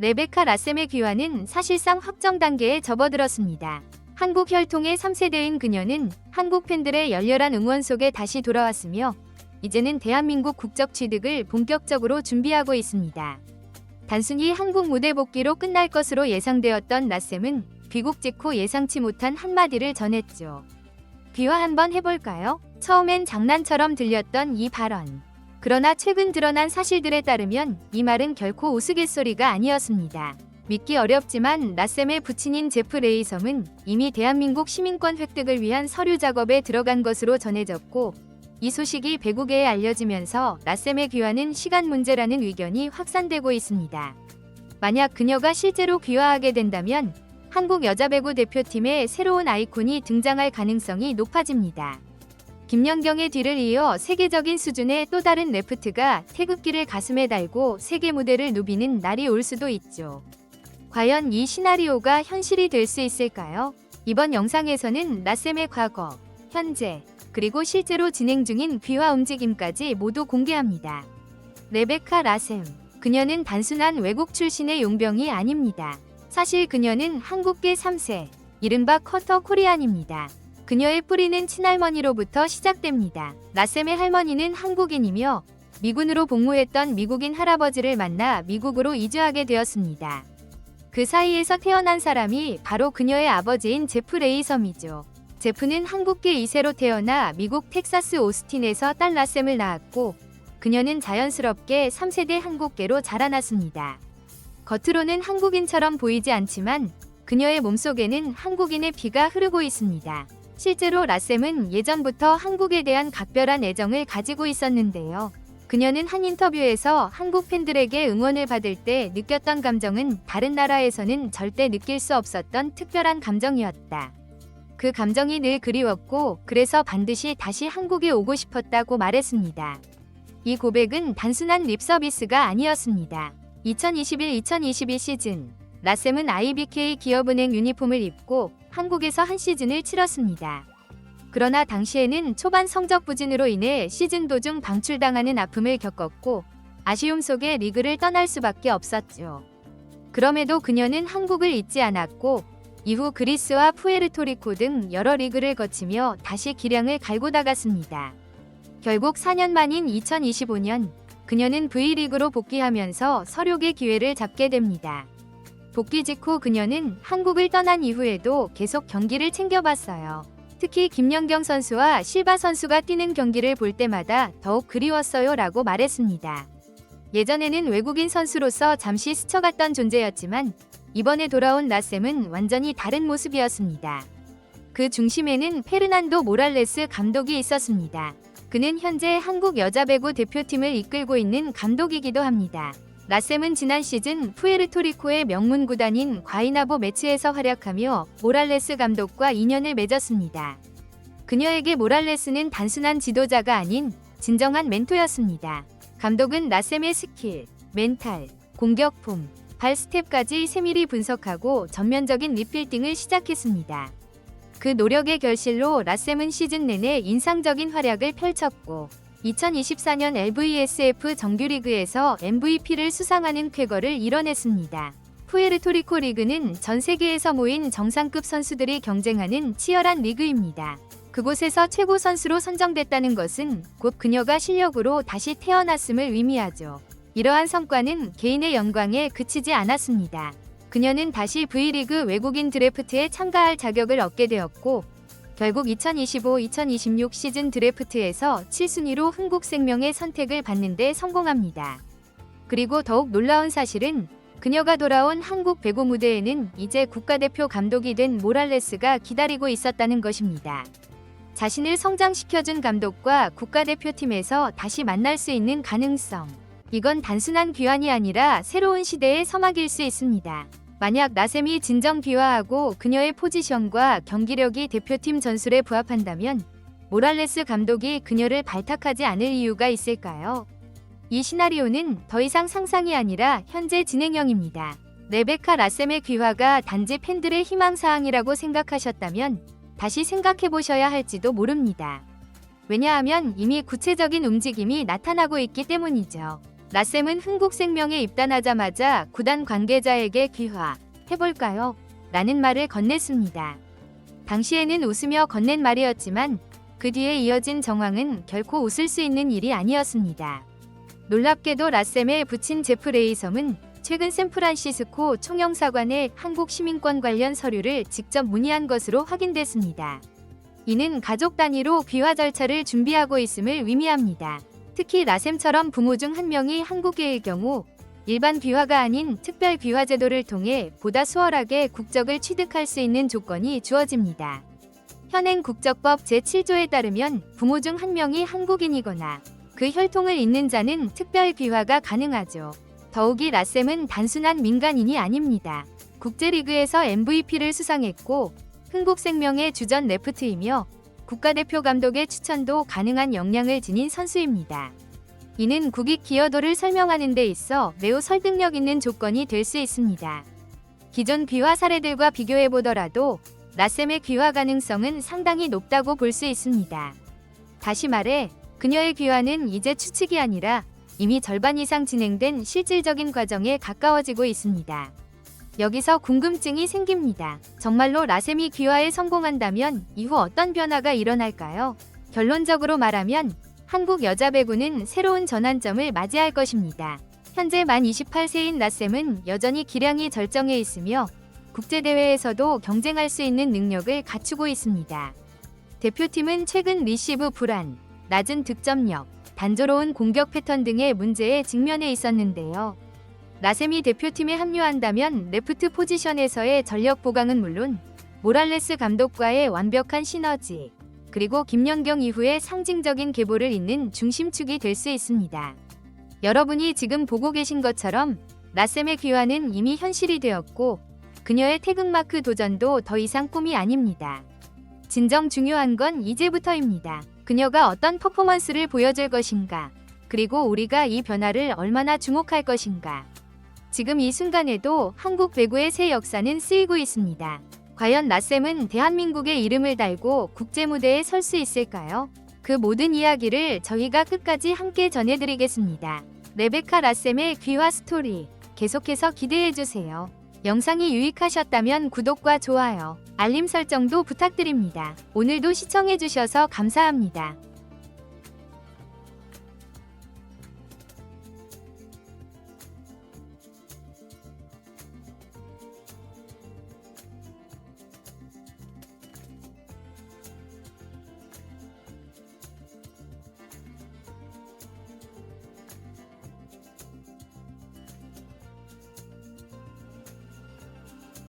레베카 라셈의 귀환은 사실상 확정 단계에 접어들었습니다. 한국 혈통의 3세대인 그녀는 한국 팬들의 열렬한 응원 속에 다시 돌아왔으며 이제는 대한민국 국적 취득을 본격적으로 준비하고 있습니다. 단순히 한국 무대 복귀로 끝날 것으로 예상되었던 라셈은 귀국 직후 예상치 못한 한마디를 전했죠. 귀화 한번 해볼까요? 처음엔 장난처럼 들렸던 이 발언. 그러나 최근 드러난 사실들에 따르면 이 말은 결코 우스갯소리가 아니었습니다. 믿기 어렵지만 라셈의 부친인 제프 레이섬은 이미 대한민국 시민권 획득을 위한 서류 작업에 들어간 것으로 전해졌고, 이 소식이 배국에 알려지면서 라셈의 귀화는 시간 문제라는 의견이 확산되고 있습니다. 만약 그녀가 실제로 귀화하게 된다면 한국 여자배구 대표팀의 새로운 아이콘이 등장할 가능성이 높아집니다. 김연경의 뒤를 이어 세계적인 수준의 또 다른 레프트가 태극기를 가슴에 달고 세계 무대를 누비는 날이 올 수도 있죠. 과연 이 시나리오가 현실이 될 수 있을까요? 이번 영상에서는 라셈의 과거, 현재, 그리고 실제로 진행 중인 귀화 움직임까지 모두 공개합니다. 레베카 라셈. 그녀는 단순한 외국 출신의 용병이 아닙니다. 사실 그녀는 한국계 3세, 이른바 쿼터 코리안입니다. 그녀의 뿌리는 친할머니로부터 시작됩니다. 라셈의 할머니는 한국인이며 미군으로 복무했던 미국인 할아버지를 만나 미국으로 이주하게 되었습니다. 그 사이에서 태어난 사람이 바로 그녀의 아버지인 제프 레이섬이죠. 제프는 한국계 2세로 태어나 미국 텍사스 오스틴에서 딸 라셈을 낳았고, 그녀는 자연스럽게 3세대 한국계로 자라났습니다. 겉으로는 한국인처럼 보이지 않지만 그녀의 몸속에는 한국인의 피가 흐르고 있습니다. 실제로 라셈은 예전부터 한국에 대한 각별한 애정을 가지고 있었는데요. 그녀는 한 인터뷰에서 한국 팬들에게 응원을 받을 때 느꼈던 감정은 다른 나라에서는 절대 느낄 수 없었던 특별한 감정이었다. 그 감정이 늘 그리웠고 그래서 반드시 다시 한국에 오고 싶었다고 말했습니다. 이 고백은 단순한 립서비스가 아니었습니다. 2021-2022 시즌, 라셈은 IBK 기업은행 유니폼을 입고 한국에서 한 시즌을 치렀습니다. 그러나 당시에는 초반 성적 부진으로 인해 시즌 도중 방출당하는 아픔을 겪었고 아쉬움 속에 리그를 떠날 수밖에 없었죠. 그럼에도 그녀는 한국을 잊지 않았고 이후 그리스와 푸에르토리코 등 여러 리그를 거치며 다시 기량을 갈고 닦았습니다. 결국 4년 만인 2025년 그녀는 V리그로 복귀하면서 서력의 기회를 잡게 됩니다. 복귀 직후 그녀는 한국을 떠난 이후에도 계속 경기를 챙겨봤어요. 특히 김연경 선수와 실바 선수가 뛰는 경기를 볼 때마다 더욱 그리웠어요 라고 말했습니다. 예전에는 외국인 선수로서 잠시 스쳐갔던 존재였지만 이번에 돌아온 라셈은 완전히 다른 모습이었습니다. 그 중심에는 페르난도 모랄레스 감독이 있었습니다. 그는 현재 한국 여자배구 대표팀을 이끌고 있는 감독이기도 합니다. 라셈은 지난 시즌 푸에르토리코의 명문 구단인 과이나보 매츠에서 활약하며 모랄레스 감독과 인연을 맺었습니다. 그녀에게 모랄레스는 단순한 지도자가 아닌 진정한 멘토였습니다. 감독은 라셈의 스킬, 멘탈, 공격폼, 발 스텝까지 세밀히 분석하고 전면적인 리필딩을 시작했습니다. 그 노력의 결실로 라셈은 시즌 내내 인상적인 활약을 펼쳤고 2024년 LVSF 정규리그에서 MVP를 수상하는 쾌거를 이뤄냈습니다. 푸에르토리코 리그는 전 세계에서 모인 정상급 선수들이 경쟁하는 치열한 리그입니다. 그곳에서 최고 선수로 선정됐다는 것은 곧 그녀가 실력으로 다시 태어났음을 의미하죠. 이러한 성과는 개인의 영광에 그치지 않았습니다. 그녀는 다시 V리그 외국인 드래프트에 참가할 자격을 얻게 되었고 결국 2025-2026 시즌 드래프트에서 7순위로 흥국생명의 선택을 받는 데 성공합니다. 그리고 더욱 놀라운 사실은 그녀가 돌아온 한국 배구 무대에는 이제 국가대표 감독이 된 모랄레스가 기다리고 있었다는 것입니다. 자신을 성장시켜준 감독과 국가대표팀에서 다시 만날 수 있는 가능성. 이건 단순한 귀환이 아니라 새로운 시대의 서막일 수 있습니다. 만약 라셈이 진정 귀화하고 그녀의 포지션과 경기력이 대표팀 전술에 부합한다면 모랄레스 감독이 그녀를 발탁하지 않을 이유가 있을까요? 이 시나리오는 더 이상 상상이 아니라 현재 진행형입니다. 레베카 라셈의 귀화가 단지 팬들의 희망사항이라고 생각하셨다면 다시 생각해보셔야 할지도 모릅니다. 왜냐하면 이미 구체적인 움직임이 나타나고 있기 때문이죠. 라셈은 흥국생명에 입단하자마자 구단 관계자에게 귀화해볼까요? 라는 말을 건넸습니다. 당시에는 웃으며 건넨 말이었지만 그 뒤에 이어진 정황은 결코 웃을 수 있는 일이 아니었습니다. 놀랍게도 라셈의 부친 제프 레이섬은 최근 샌프란시스코 총영사관에 한국 시민권 관련 서류를 직접 문의한 것으로 확인됐습니다. 이는 가족 단위로 귀화 절차를 준비하고 있음을 의미합니다. 특히 라셈처럼 부모 중 한 명이 한국계일 경우 일반 귀화가 아닌 특별 귀화 제도를 통해 보다 수월하게 국적을 취득할 수 있는 조건이 주어집니다. 현행 국적법 제7조에 따르면 부모 중 한 명이 한국인이거나 그 혈통을 잇는 자는 특별 귀화가 가능하죠. 더욱이 라셈은 단순한 민간인이 아닙니다. 국제리그에서 MVP를 수상했고 흥국생명의 주전 레프트이며 국가대표 감독의 추천도 가능한 역량을 지닌 선수입니다. 이는 국익 기여도를 설명하는 데 있어 매우 설득력 있는 조건이 될 수 있습니다. 기존 귀화 사례들과 비교해보더라도 라셈의 귀화 가능성은 상당히 높다고 볼 수 있습니다. 다시 말해 그녀의 귀화는 이제 추측이 아니라 이미 절반 이상 진행된 실질적인 과정에 가까워지고 있습니다. 여기서 궁금증이 생깁니다. 정말로 라셈이 귀화에 성공한다면 이후 어떤 변화가 일어날까요? 결론적으로 말하면 한국 여자 배구는 새로운 전환점을 맞이할 것입니다. 현재 만 28세인 라셈은 여전히 기량이 절정해 있으며 국제대회에서도 경쟁할 수 있는 능력을 갖추고 있습니다. 대표팀은 최근 리시브 불안, 낮은 득점력, 단조로운 공격 패턴 등의 문제에 직면해 있었는데요. 라셈이 대표팀에 합류한다면 레프트 포지션에서의 전력 보강은 물론 모랄레스 감독과의 완벽한 시너지, 그리고 김연경 이후의 상징적인 계보를 잇는 중심축이 될 수 있습니다. 여러분이 지금 보고 계신 것처럼 라셈의 귀화는 이미 현실이 되었고 그녀의 태극마크 도전도 더 이상 꿈이 아닙니다. 진정 중요한 건 이제부터입니다. 그녀가 어떤 퍼포먼스를 보여줄 것인가, 그리고 우리가 이 변화를 얼마나 주목할 것인가. 지금 이 순간에도 한국 배구의 새 역사는 쓰이고 있습니다. 과연 라셈은 대한민국의 이름을 달고 국제무대에 설 수 있을까요? 그 모든 이야기를 저희가 끝까지 함께 전해드리겠습니다. 레베카 라셈의 귀화 스토리 계속해서 기대해주세요. 영상이 유익하셨다면 구독과 좋아요, 알림 설정도 부탁드립니다. 오늘도 시청해주셔서 감사합니다.